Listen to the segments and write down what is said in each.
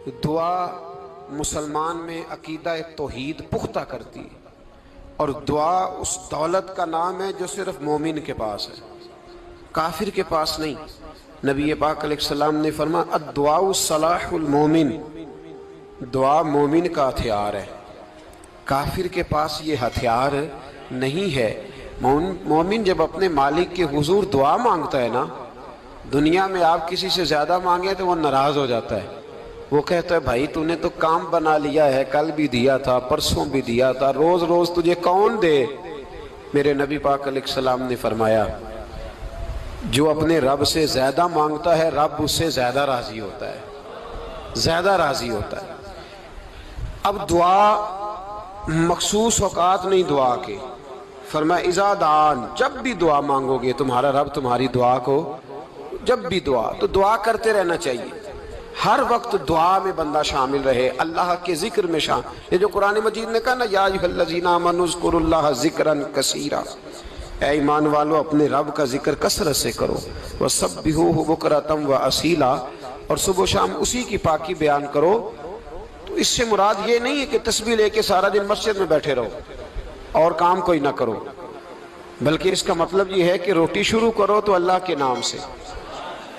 دعا مسلمان میں عقیدہ توحید پختہ کرتی ہے، اور دعا اس دولت کا نام ہے جو صرف مومن کے پاس ہے، کافر کے پاس نہیں۔ نبی پاک علیہ السلام نے فرمایا الدعاء صلاح المومن، دعا مومن کا ہتھیار ہے، کافر کے پاس یہ ہتھیار نہیں ہے۔ مومن جب اپنے مالک کے حضور دعا مانگتا ہے نا، دنیا میں آپ کسی سے زیادہ مانگے تو وہ ناراض ہو جاتا ہے، وہ کہتا ہے بھائی تو نے تو کام بنا لیا ہے، کل بھی دیا تھا، پرسوں بھی دیا تھا، روز روز تجھے کون دے؟ میرے نبی پاک علیہ السلام نے فرمایا جو اپنے رب سے زیادہ مانگتا ہے رب اس سے زیادہ راضی ہوتا ہے، زیادہ راضی ہوتا ہے۔ اب دعا مخصوص اوقات نہیں دعا کے، فرمایا اذا دعان، جب بھی دعا مانگو گے تمہارا رب تمہاری دعا کو، جب بھی دعا تو دعا کرتے رہنا چاہیے، ہر وقت دعا میں بندہ شامل رہے، اللہ کے ذکر میں شامل۔ یہ جو قرآن مجید نے کہا نا یا ایھا الذین آمنوا اذکروا اللہ ذکرا کثیرا، اے ایمان والو اپنے رب کا ذکر کثرت سے کرو، وسبحوہ بکرۃ واصیلا، اور صبح و شام اسی کی پاکی بیان کرو۔ تو اس سے مراد یہ نہیں ہے کہ تسبیح لے کے سارا دن مسجد میں بیٹھے رہو اور کام کوئی نہ کرو، بلکہ اس کا مطلب یہ ہے کہ روٹی شروع کرو تو اللہ کے نام سے،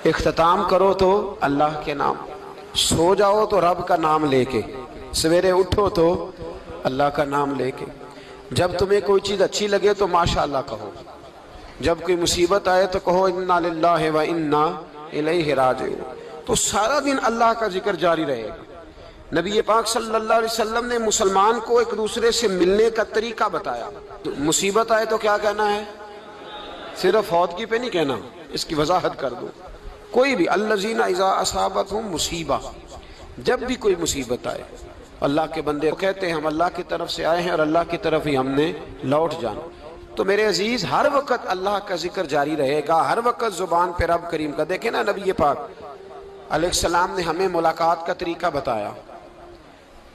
اختتام کرو تو اللہ کے نام، سو جاؤ تو رب کا نام لے کے، سویرے اٹھو تو اللہ کا نام لے کے، جب تمہیں کوئی چیز اچھی لگے تو ماشاءاللہ کہو، جب کوئی مصیبت آئے تو کہو انا للہ و انا الیہ راجعون۔ تو سارا دن اللہ کا ذکر جاری رہے گا۔ نبی پاک صلی اللہ علیہ وسلم نے مسلمان کو ایک دوسرے سے ملنے کا طریقہ بتایا۔ مصیبت آئے تو کیا کہنا ہے؟ صرف فوت کی پہ نہیں کہنا، اس کی وضاحت کر دو۔ کوئی بھی الذین اذا اصابتہم مصیبہ، جب بھی کوئی مصیبت آئے، اللہ کے بندے کہتے ہیں ہم اللہ کی طرف سے آئے ہیں اور اللہ کی طرف ہی ہم نے لوٹ جانا۔ تو میرے عزیز ہر وقت اللہ کا ذکر جاری رہے گا، ہر وقت زبان پہ رب کریم کا۔ دیکھیں نا نبی پاک علیہ السلام نے ہمیں ملاقات کا طریقہ بتایا۔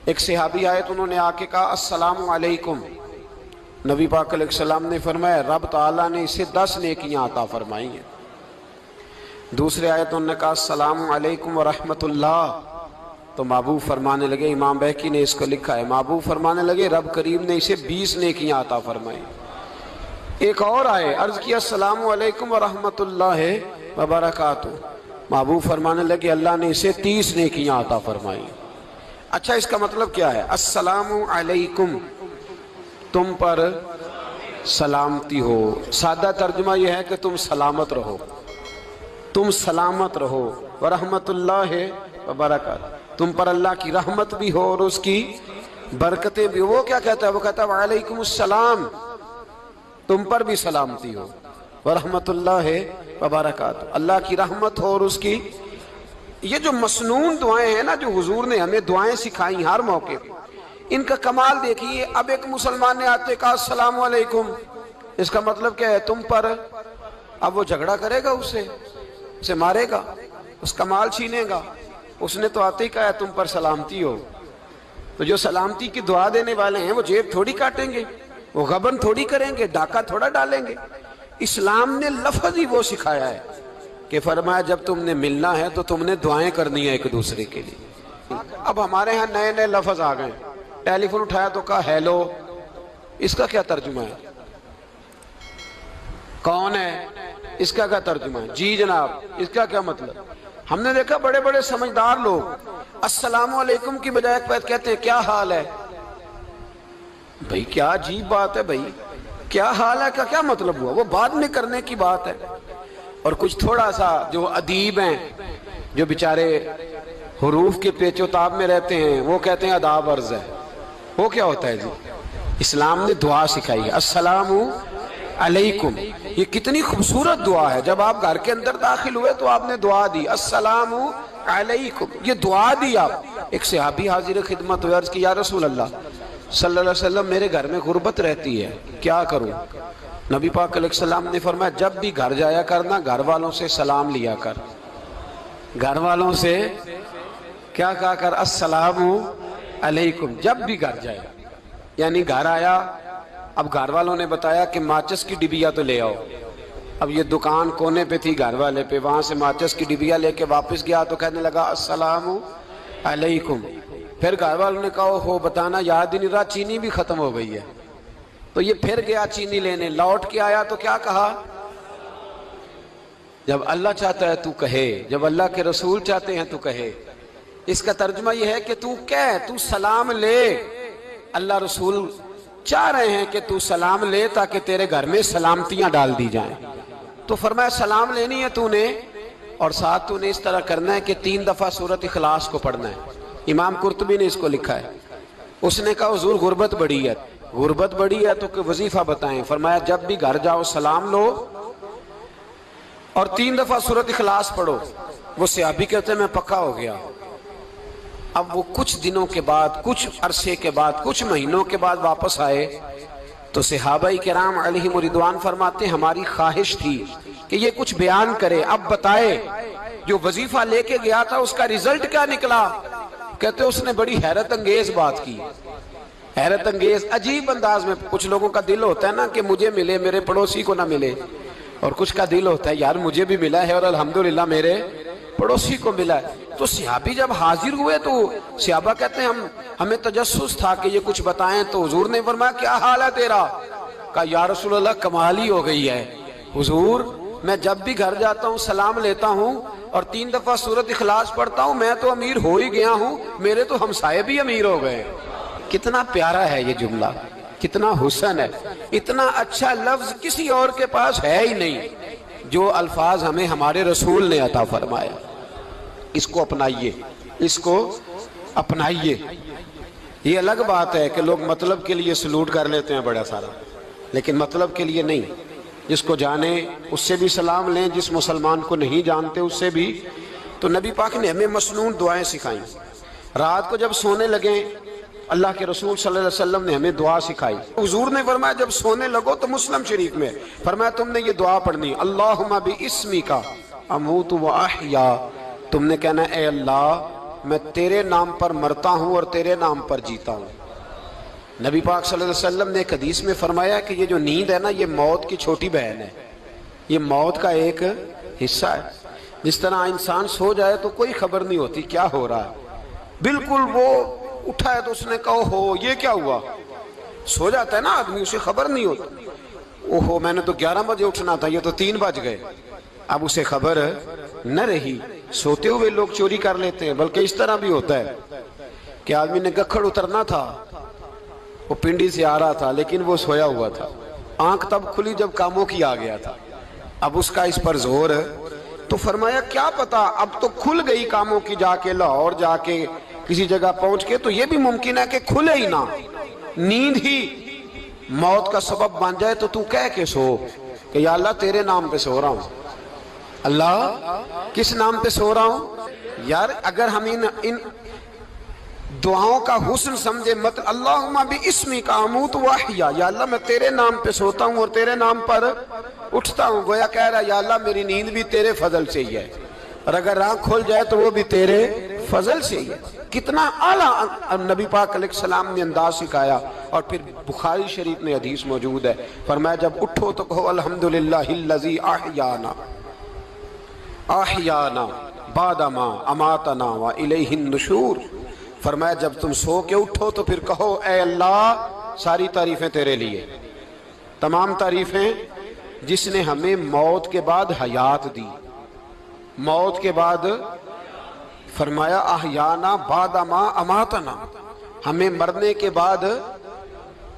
ایک صحابی آئے تو انہوں نے آ کے کہا السلام علیکم، نبی پاک علیہ السلام نے فرمایا رب تعالیٰ نے اسے 10 نیکیاں عطا فرمائی ہیں۔ دوسرے آئے تو انہوں نے کہا السلام علیکم ورحمۃ اللہ، تو محبوب فرمانے لگے، امام بہقی نے اس کو لکھا ہے، محبوب فرمانے لگے رب کریم نے اسے 20 نیکیاں عطا فرمائی۔ ایک اور آئے، عرض کیا السلام علیکم ورحمۃ اللہ وبرکاتہ، محبوب فرمانے لگے اللہ نے اسے 30 نیکیاں عطا فرمائی۔ اچھا اس کا مطلب کیا ہے؟ السلام علیکم، تم پر سلامتی ہو، سادہ ترجمہ یہ ہے کہ تم سلامت رہو، تم سلامت رہو، ورحمۃ اللہ وبرکاتہ، تم پر اللہ کی رحمت بھی ہو اور اس کی برکتیں بھی ہو۔ وہ کیا کہتا ہے؟ وہ کہتا ہے وعلیکم السلام، تم پر بھی سلامتی ہو، ورحمۃ اللہ وبرکاتہ، اللہ کی رحمت ہو اور اس کی۔ یہ جو مسنون دعائیں ہیں نا جو حضور نے ہمیں دعائیں سکھائیں ہر موقع پہ، ان کا کمال دیکھیے۔ اب ایک مسلمان نے آتے کہا السلام علیکم، اس کا مطلب کیا ہے؟ تم پر۔ اب وہ جھگڑا کرے گا اسے مارے گا، اس کا مال چھینے گا؟ اس نے تو آتے ہی کہا ہے تم پر سلامتی ہو۔ تو جو سلامتی کی دعا دینے والے ہیں وہ جیب تھوڑی کاٹیں گے، وہ غبن تھوڑی کریں گے، ڈاکہ تھوڑا ڈالیں گے۔ اسلام نے لفظ ہی وہ سکھایا ہے کہ فرمایا جب تم نے ملنا ہے تو تم نے دعائیں کرنی ہیں ایک دوسرے کے لیے۔ اب ہمارے ہاں نئے نئے لفظ آ گئے، ٹیلی فون اٹھایا تو کہا ہیلو، اس کا کیا ترجمہ ہے؟ کون ہے، اس کا کیا ترجمہ ہے؟ جی جناب، اس کا کیا مطلب؟ ہم نے دیکھا بڑے بڑے سمجھدار لوگ السلام علیکم کی بجائے کہتے ہیں کیا حال ہے۔ بھئی کیا عجیب بات ہے، بھئی کیا حال ہے کا کیا مطلب ہوا؟ وہ بعد میں کرنے کی بات ہے۔ اور کچھ تھوڑا سا جو ادیب ہیں، جو بیچارے حروف کے پیچ و تاب میں رہتے ہیں، وہ کہتے ہیں آداب عرض ہے۔ وہ کیا ہوتا ہے جی؟ اسلام نے دعا سکھائی ہے السلام علیکم، یہ کتنی خوبصورت دعا ہے۔ جب آپ گھر کے اندر داخل ہوئے تو آپ نے دعا دی السلام علیکم، یہ دعا دی آپ۔ ایک صحابی حاضر خدمت ہوئے، عرض کی یا رسول اللہ صلی اللہ علیہ وسلم میرے گھر میں غربت رہتی ہے، کیا کروں؟ نبی پاک علیہ السلام نے فرمایا جب بھی گھر جایا کرنا گھر والوں سے سلام لیا کر، گھر والوں سے کیا کہا کر؟ السلام علیکم، جب بھی گھر جائے۔ یعنی گھر آیا، اب گھر والوں نے بتایا کہ ماچس کی ڈبیا تو لے آؤ۔ اب یہ دکان کونے پہ تھی گھر والے پہ، وہاں سے ماچس کی ڈبیا لے کے واپس گیا تو کہنے لگا السلام علیکم. پھر گھر والوں نے کہا ہو بتانا یاد ہی نہیں رہا، چینی بھی ختم ہو گئی ہے. تو یہ پھر گیا چینی لینے، لوٹ کے آیا تو کیا کہا؟ جب اللہ چاہتا ہے تو کہے، جب اللہ کے رسول چاہتے ہیں تو کہے. اس کا ترجمہ یہ ہے کہ تو کہہ، تو سلام لے. اللہ رسول چاہ رہے ہیں کہ تو سلام لے تاکہ تیرے گھر میں سلامتیاں ڈال دی جائیں. تو فرمایا سلام لینی ہے تو نے، اور ساتھ تو نے اس طرح کرنا ہے کہ 3 دفعہ سورۃ اخلاص کو پڑھنا ہے. امام قرطبی نے اس کو لکھا ہے. اس نے کہا حضور غربت بڑی ہے. غربت بڑی ہے تو کہ وظیفہ بتائیں. فرمایا جب بھی گھر جاؤ سلام لو اور 3 دفعہ سورۃ اخلاص پڑھو. وہ صحابی کہتے ہیں میں پکا ہو گیا. اب وہ کچھ دنوں کے بعد، کچھ عرصے کے بعد، کچھ مہینوں کے بعد واپس آئے تو صحابہ کرام علیہم رضوان فرماتے ہیں ہماری خواہش تھی کہ یہ کچھ بیان کرے، اب بتائے جو وظیفہ لے کے گیا تھا اس کا رزلٹ کیا نکلا. کہتے اس نے بڑی حیرت انگیز بات کی، حیرت انگیز عجیب انداز میں. کچھ لوگوں کا دل ہوتا ہے نا کہ مجھے ملے میرے پڑوسی کو نہ ملے، اور کچھ کا دل ہوتا ہے یار مجھے بھی ملا ہے اور الحمدللہ میرے پڑوسی کو ملا ہے. تو صحابی جب حاضر ہوئے تو صحابہ کہتے ہیں ہمیں تجسس تھا کہ یہ کچھ بتائیں. تو حضور نے فرمایا کیا حال ہے تیرا؟ کہا یا رسول اللہ کمال ہی ہو گئی ہے حضور، میں جب بھی گھر جاتا ہوں سلام لیتا ہوں اور 3 دفعہ سورۃ اخلاص پڑھتا ہوں. میں تو امیر ہو ہی گیا ہوں، میرے تو ہمسائے بھی امیر ہو گئے. کتنا پیارا ہے یہ جملہ، کتنا حسن ہے. اتنا اچھا لفظ کسی اور کے پاس ہے ہی نہیں جو الفاظ ہمیں ہمارے رسول نے عطا فرمایا. اس کو اپنائیے، اس کو اپنائیے. یہ الگ بات ہے کہ لوگ مطلب کے لیے سلوٹ کر لیتے ہیں بڑا سارا، لیکن مطلب کے لیے نہیں. جس کو جانے اس سے بھی سلام لیں، جس مسلمان کو نہیں جانتے اس سے بھی. تو نبی پاک نے ہمیں مسنون دعائیں سکھائیں. رات کو جب سونے لگیں اللہ کے رسول صلی اللہ علیہ وسلم نے ہمیں دعا سکھائی. حضور نے فرمایا جب سونے لگو تو مسلم شریف میں فرمایا تم نے یہ دعا پڑھنی، اللہم باسمک اموت و احیا. تم نے کہنا اے اللہ میں تیرے نام پر مرتا ہوں اور تیرے نام پر جیتا ہوں. نبی پاک صلی اللہ علیہ وسلم نے ایک حدیث میں فرمایا کہ یہ جو نیند ہے نا یہ موت کی چھوٹی بہن ہے، یہ موت کا ایک حصہ ہے. جس طرح انسان سو جائے تو کوئی خبر نہیں ہوتی کیا ہو رہا ہے، بالکل وہ اٹھا ہے تو اس نے کہا ہو یہ کیا ہوا. سو جاتا ہے نا آدمی، اسے خبر نہیں ہوتی. اوہو میں نے تو 11 بجے اٹھنا تھا، یہ تو 3 بج گئے. اب اسے خبر نہ رہی. سوتے ہوئے لوگ چوری کر لیتے ہیں، بلکہ اس طرح بھی ہوتا ہے کہ آدمی نے گکھڑ اترنا تھا، وہ پنڈی سے آ رہا تھا لیکن وہ سویا ہوا تھا. آنکھ تب کھلی جب کاموں کی آ گیا تھا. اب اس کا اس پر زور، تو فرمایا کیا پتا اب تو کھل گئی کاموں کی، جا کے لاہور جا کے کسی جگہ پہنچ کے. تو یہ بھی ممکن ہے کہ کھلے ہی نہ، نیند ہی موت کا سبب بن جائے. تو کہہ کے سو کہ یا اللہ تیرے نام پہ سو رہا ہوں. اللہ کس نام پہ سو رہا ہوں؟ یار اگر ہم ان دعاؤں کا حسن سمجھے مت، اللہم باسمک اموت و احیا، یا اللہ میں تیرے نام پہ سوتا ہوں اور تیرے نام پر اٹھتا ہوں. گویا کہہ رہا یا اللہ میری نیند بھی تیرے فضل سے ہی ہے، اور اگر آنکھ کھل جائے تو وہ بھی تیرے فضل سے ہی ہے. کتنا اعلیٰ نبی پاک علیہ السلام نے انداز سکھایا. اور پھر بخاری شریف میں حدیث موجود ہے، فرمایا جب اٹھو تو کہو الحمدللہ الذی احیانا بعد ما اماتنا والیہ النشور. فرمایا جب تم سو کے اٹھو تو پھر کہو اے اللہ ساری تعریفیں تیرے لیے، تمام تعریفیں جس نے ہمیں موت کے بعد حیات دی. موت کے بعد فرمایا احیانا بعد ما اماتنا، ہمیں مرنے کے بعد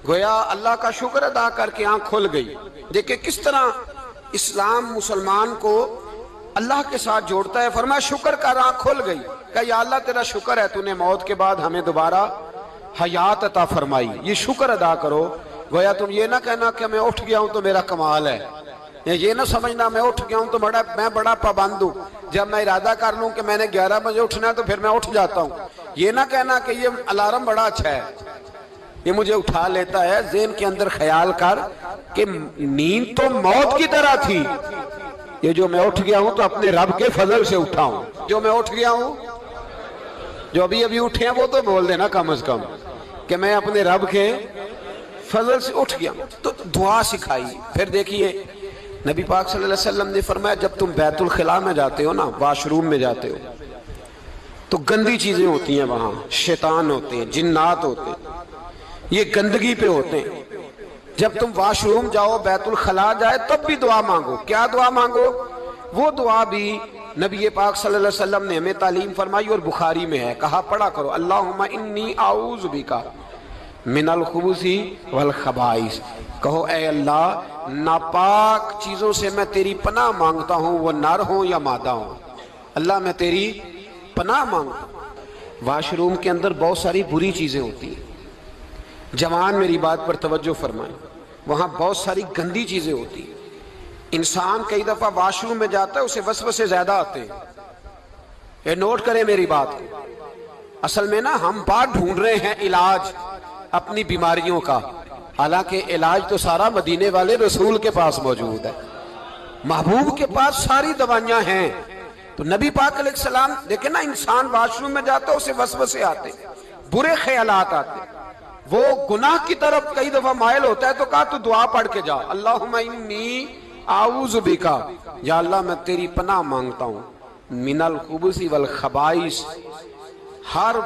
گویا اللہ کا شکر ادا کر کے آنکھ کھل گئی. دیکھیں کس طرح اسلام مسلمان کو اللہ کے ساتھ جوڑتا ہے. فرمایا شکر کر، آنکھ کھل گئی. کہ یا اللہ تیرا شکر ہے تو نے موت کے بعد ہمیں دوبارہ حیات عطا فرمائی، یہ شکر ادا کرو. گویا تم یہ نہ کہنا کہ میں اٹھ گیا ہوں تو میرا کمال ہے، یہ نہ سمجھنا میں اٹھ گیا ہوں تو میں بڑا پابند ہوں. جب میں ارادہ کر لوں کہ میں نے 11 بجے اٹھنا ہے تو پھر میں اٹھ جاتا ہوں. یہ نہ کہنا کہ یہ الارم بڑا اچھا ہے، یہ مجھے اٹھا لیتا ہے. ذہن کے اندر خیال کر کہ نیند تو موت کی طرح تھی، یہ جو میں اٹھ گیا ہوں تو اپنے رب کے فضل سے اٹھا ہوں. جو میں اٹھ گیا ہوں، جو ابھی اٹھے ہیں وہ تو بول دینا کم از کم کہ میں اپنے رب کے فضل سے اٹھ گیا. تو دعا سکھائی. پھر دیکھیے نبی پاک صلی اللہ علیہ وسلم نے فرمایا جب تم بیت الخلاء میں جاتے ہو نا، واش روم میں جاتے ہو، تو گندی چیزیں ہوتی ہیں وہاں، شیطان ہوتے ہیں، جنات ہوتے ہیں، یہ گندگی پہ ہوتے ہیں۔ جب تم واش روم جاؤ، بیت الخلا جائے، تب بھی دعا مانگو۔ کیا دعا مانگو؟ وہ دعا بھی نبی پاک صلی اللہ علیہ وسلم نے ہمیں تعلیم فرمائی اور بخاری میں ہے، کہا پڑھا کرو، اللہم انی اعوذ بک من الخبث والخبائث۔ کہو اے اللہ، ناپاک چیزوں سے میں تیری پناہ مانگتا ہوں، وہ نر ہوں یا مادہ ہوں۔ اللہ میں تیری پناہ مانگتا ہوں۔ واش روم کے اندر بہت ساری بری چیزیں ہوتی ہیں، جوان میری بات پر توجہ فرمائیں، وہاں بہت ساری گندی چیزیں ہوتی ہیں۔ انسان کئی دفعہ واش روم میں جاتا ہے، اسے وسوسے زیادہ آتے ہیں۔ یہ نوٹ کریں میری بات کو۔ اصل میں نا ہم بات ڈھونڈ رہے ہیں علاج اپنی بیماریوں کا، حالانکہ علاج تو سارا مدینے والے رسول کے پاس موجود ہے، محبوب کے پاس ساری دوائیاں ہیں۔ تو نبی پاک علیہ السلام دیکھیں نا، انسان واش روم میں جاتا ہے، اسے وسوسے آتے، برے خیالات آتے، وہ گناہ کی طرف کئی دفعہ مائل ہوتا ہے، تو کہا تو دعا پڑھ کے جا، اللہم انی اعوذ بک، یا اللہ میں تیری پناہ مانگتا ہوں، من الخبث والخبائث، ہر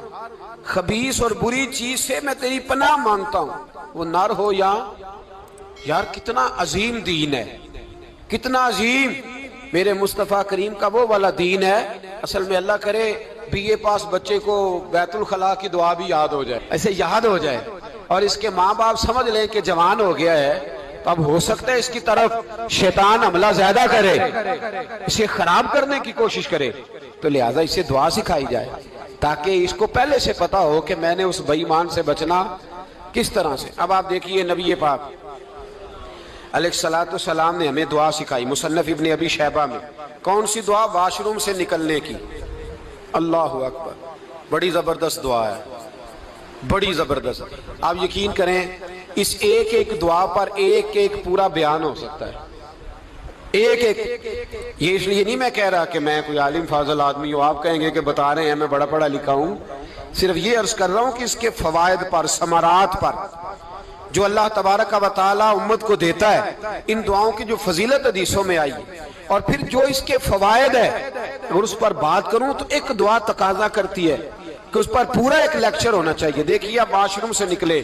خبیث اور بری چیز سے میں تیری پناہ مانگتا ہوں، وہ نر ہو یا یار کتنا عظیم دین ہے، کتنا عظیم میرے مصطفیٰ کریم کا وہ والا دین ہے۔ اصل میں اللہ کرے بی اے پاس بچے کو بیت الخلا کی دعا بھی یاد ہو جائے، ایسے یاد ہو جائے، اور اس کے ماں باپ سمجھ لیں کہ جوان ہو گیا ہے، تو اب ہو سکتا ہے اس کی طرف شیطان حملہ زیادہ کرے، اسے خراب کرنے کی کوشش کرے، تو لہٰذا اسے دعا سکھائی جائے تاکہ اس کو پہلے سے پتا ہو کہ میں نے اس بے ایمان سے بچنا کس طرح سے۔ اب آپ دیکھیے نبی پاک علیہ السلام نے ہمیں دعا سکھائی، مصنف ابن ابی شیبہ میں۔ کون سی دعا؟ واش روم سے نکلنے کی۔ اللہ اکبر، بڑی زبردست دعا ہے، بڑی زبردست۔ آپ یقین کریں اس ایک ایک دعا پر ایک ایک پورا بیان ہو سکتا ہے، ایک ایک۔ یہ اس لیے نہیں میں کہہ رہا کہ میں کوئی عالم فاضل آدمی ہوں، آپ کہیں گے کہ بتا رہے ہیں میں بڑا پڑھا لکھا ہوں، صرف یہ عرض کر رہا ہوں کہ اس کے فوائد پر، ثمرات پر جو اللہ تبارک و تعالی امت کو دیتا ہے، ان دعاؤں کی جو فضیلت حدیثوں میں آئی، اور پھر جو اس کے فوائد ہے، اور اس پر بات کروں تو ایک دعا تقاضا کرتی ہے کہ اس پر پورا ایک لیکچر ہونا چاہیے۔ دیکھیے آپ واش روم سے نکلے،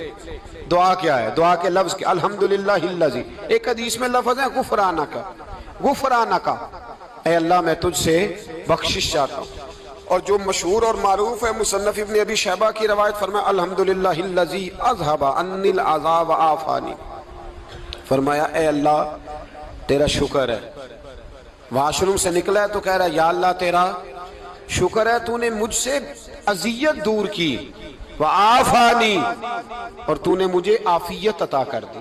دعا کیا ہے؟ دعا کے لفظ کیا؟ الحمدللہ الذی، ایک حدیث میں لفظ ہے غفرانک، غفرانک، اے اللہ میں تجھ سے بخشش چاہتا ہوں۔ اور جو مشہور اور معروف ہے، مصنف ابن ابی شیبہ کی روایت فرمایا الحمدللہ الذی اذھب عنی العذاب وعافانی، فرمایا اے اللہ تیرا شکر ہے۔ واش روم سے نکلا ہے تو کہہ رہا ہے یا اللہ تیرا شکر ہے، تو نے مجھ سے اذیت دور کی، وعافانی، اور تو نے مجھے عافیت عطا کر دی،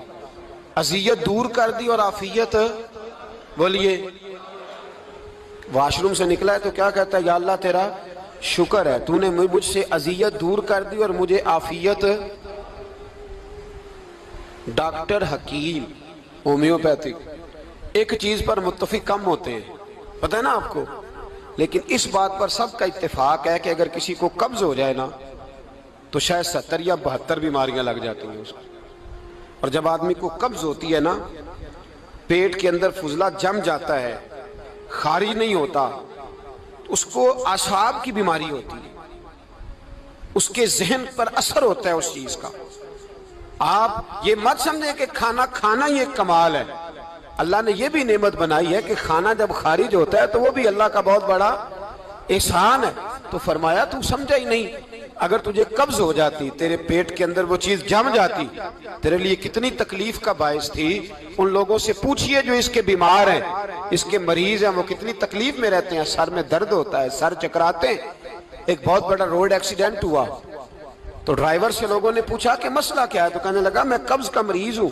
اذیت دور کر دی اور عافیت۔ بولیے، واش روم سے نکلا ہے تو کیا کہتا ہے؟ یا اللہ تیرا شکر ہے، تو نے مجھ سے اذیت دور کر دی اور مجھے عافیت۔ ڈاکٹر حکیم ہومیوپیتھک ایک چیز پر متفق کم ہوتے ہیں، پتہ ہے نا آپ کو، لیکن اس بات پر سب کا اتفاق ہے کہ اگر کسی کو قبض ہو جائے نا تو شاید 70 یا 72 بیماریاں لگ جاتی ہیں اس کو۔ اور جب آدمی کو قبض ہوتی ہے نا، پیٹ کے اندر فضلہ جم جاتا ہے، خارج نہیں ہوتا، اس کو اعصاب کی بیماری ہوتی ہے، اس کے ذہن پر اثر ہوتا ہے اس چیز کا۔ آپ یہ مت سمجھیں کہ کھانا کھانا یہ ایک کمال ہے، اللہ نے یہ بھی نعمت بنائی ہے کہ کھانا جب خارج ہوتا ہے تو وہ بھی اللہ کا بہت بڑا احسان ہے۔ تو فرمایا تو سمجھا ہی نہیں، اگر تجھے قبض ہو جاتی، تیرے پیٹ کے اندر وہ چیز جم جاتی، تیرے لیے کتنی تکلیف کا باعث تھی۔ ان لوگوں سے پوچھئے جو اس کے بیمار ہیں، اس کے مریض ہیں، وہ کتنی تکلیف میں رہتے ہیں، سر میں درد ہوتا ہے، سر چکراتے ہیں۔ ایک بہت بڑا روڈ ایکسیڈنٹ ہوا تو ڈرائیور سے لوگوں نے پوچھا کہ مسئلہ کیا ہے، تو کہنے لگا میں قبض کا مریض ہوں،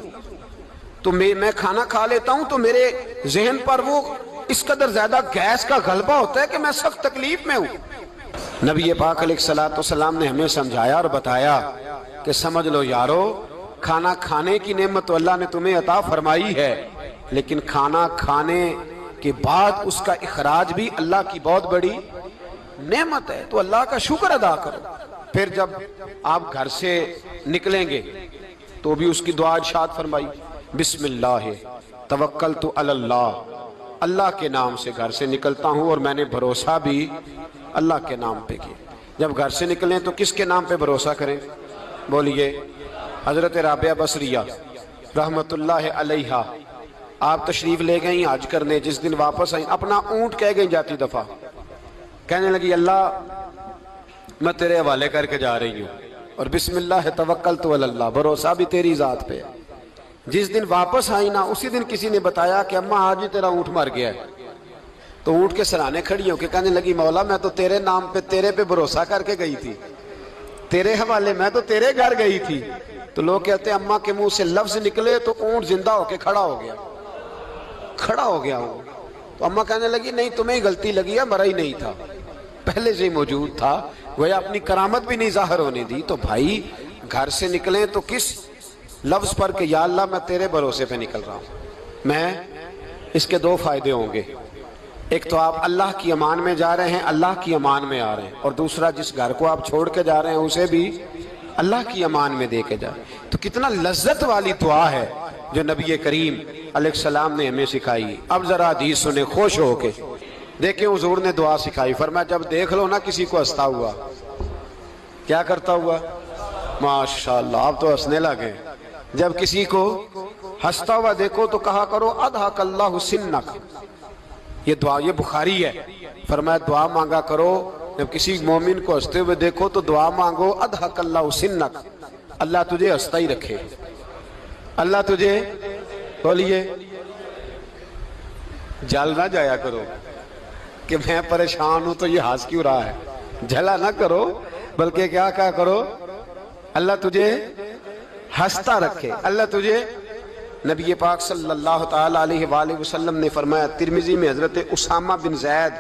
تو میں کھانا کھا لیتا ہوں تو میرے ذہن پر وہ اس قدر زیادہ گیس کا غلبہ ہوتا ہے کہ میں سخت تکلیف میں ہوں۔ نبی پاک علیہ السلام نے ہمیں سمجھایا اور بتایا کہ سمجھ لو یارو، کھانا کھانے کی نعمت تو اللہ نے تمہیں عطا فرمائی ہے، لیکن کھانا کھانے کے بعد اس کا اخراج بھی اللہ کی بہت بڑی نعمت ہے، تو اللہ کا شکر ادا کرو۔ پھر جب آپ گھر سے نکلیں گے تو بھی اس کی دعا ارشاد فرمائی، بسم اللہ توکلت علی اللہ، اللہ کے نام سے گھر سے نکلتا ہوں اور میں نے بھروسہ بھی اللہ کے نام پہ کیا۔ جب گھر سے نکلیں تو کس کے نام پہ بھروسہ کریں؟ بولیے حضرت رابعہ بصریہ رحمت اللہ علیہا، آپ تشریف لے گئیں حج کرنے، جس دن واپس آئیں اپنا اونٹ کہہ گئیں جاتی دفعہ، کہنے لگی اللہ میں تیرے حوالے کر کے جا رہی ہوں اور بسم اللہ توکلت علی اللہ، بھروسہ بھی تیری ذات پہ ہے۔ جس دن واپس آئی نا اسی دن کسی نے بتایا کہ اماں آج ہی تیرا اونٹ مر گیا ہے، تو اونٹ کے سرانے کھڑی ہو کے کہنے لگی مولا میں تو تیرے نام پہ تیرے پہ بھروسہ کر کے گئی تھی، تیرے حوالے، میں تو تیرے گھر گئی تھی۔ تو لوگ کہتے ہیں اماں کے منہ سے لفظ نکلے تو اونٹ زندہ ہو کے کھڑا ہو گیا، کھڑا ہو گیا ہوں۔ تو اماں کہنے لگی نہیں تمہیں ہی غلطی لگی ہے، مرا ہی نہیں تھا، پہلے سے ہی موجود تھا، گویا اپنی کرامت بھی نہیں ظاہر ہونے دی۔ تو بھائی گھر سے نکلیں تو کس لفظ پر کہ یا اللہ میں تیرے بھروسے پہ نکل رہا ہوں میں، اس کے دو فائدے ہوں گے، ایک تو آپ اللہ کی امان میں جا رہے ہیں، اللہ کی امان میں آ رہے ہیں، اور دوسرا جس گھر کو آپ چھوڑ کے جا رہے ہیں اسے بھی اللہ کی امان میں دے کے جائیں۔ تو کتنا لذت والی دعا ہے جو نبی کریم علیہ السلام نے ہمیں سکھائی۔ اب ذرا حدیث سنیں خوش ہو کے، دیکھیں حضور نے دعا سکھائی، فرمایا جب دیکھ لو نا کسی کو ہنستا ہوا، کیا کرتا ہوا؟ ماشاءاللہ آپ تو ہنسنے لگے۔ جب کسی کو ہنستا ہوا دیکھو تو کہا کرو اضحک اللہ سنک، یہ دعا یہ بخاری ہے، فرمایا دعا مانگا کرو جب کسی مومن کو ہنستے ہوئے دیکھو تو دعا مانگو اضحک اللہ سنک، اللہ تجھے ہنستا ہی رکھے، اللہ تجھے، بولیے جل نہ جایا کرو کہ میں پریشان ہوں تو یہ ہنس کیوں رہا ہے، جھلا نہ کرو، بلکہ کیا کہا کرو اللہ تجھے ہنستا رکھے، اللہ تجھے۔ نبی پاک صلی اللہ تعالیٰ علیہ وآلہ وسلم نے فرمایا، ترمذی میں حضرت اسامہ بن زید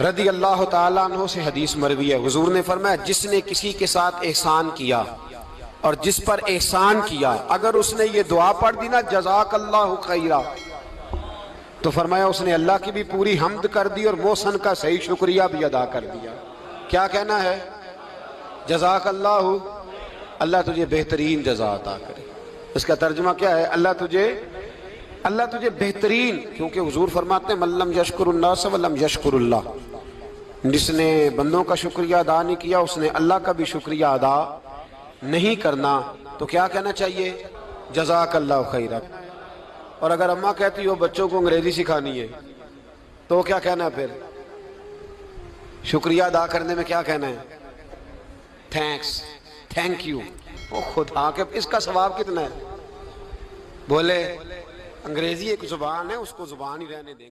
رضی اللہ تعالیٰ عنہ سے حدیث مروی ہے، حضور نے فرمایا جس نے کسی کے ساتھ احسان کیا اور جس پر احسان کیا، اگر اس نے یہ دعا پڑھ دی نا جزاک اللہ خیرہ، تو فرمایا اس نے اللہ کی بھی پوری حمد کر دی اور محسن کا صحیح شکریہ بھی ادا کر دیا۔ کیا کہنا ہے؟ جزاک اللہ، اللہ تجھے بہترین جزا عطا کرے۔ اس کا ترجمہ کیا ہے؟ اللہ تجھے بہترین، کیونکہ حضور فرماتے ہیں من لم یشکر الناس ولم یشکر اللہ، جس نے بندوں کا شکریہ ادا نہیں کیا اس نے اللہ کا بھی شکریہ ادا نہیں کرنا۔ تو کیا کہنا چاہیے؟ جزاک اللہ خیرہ۔ اور اگر اماں کہتی ہو بچوں کو انگریزی سکھانی ہے تو کیا کہنا ہے پھر؟ شکریہ ادا کرنے میں کیا کہنا ہے؟ Thanks, thank you. وہ خدا کے اس کا ثواب کتنا ہے؟ بولے انگریزی ایک زبان ہے، اس کو زبان ہی رہنے دیں۔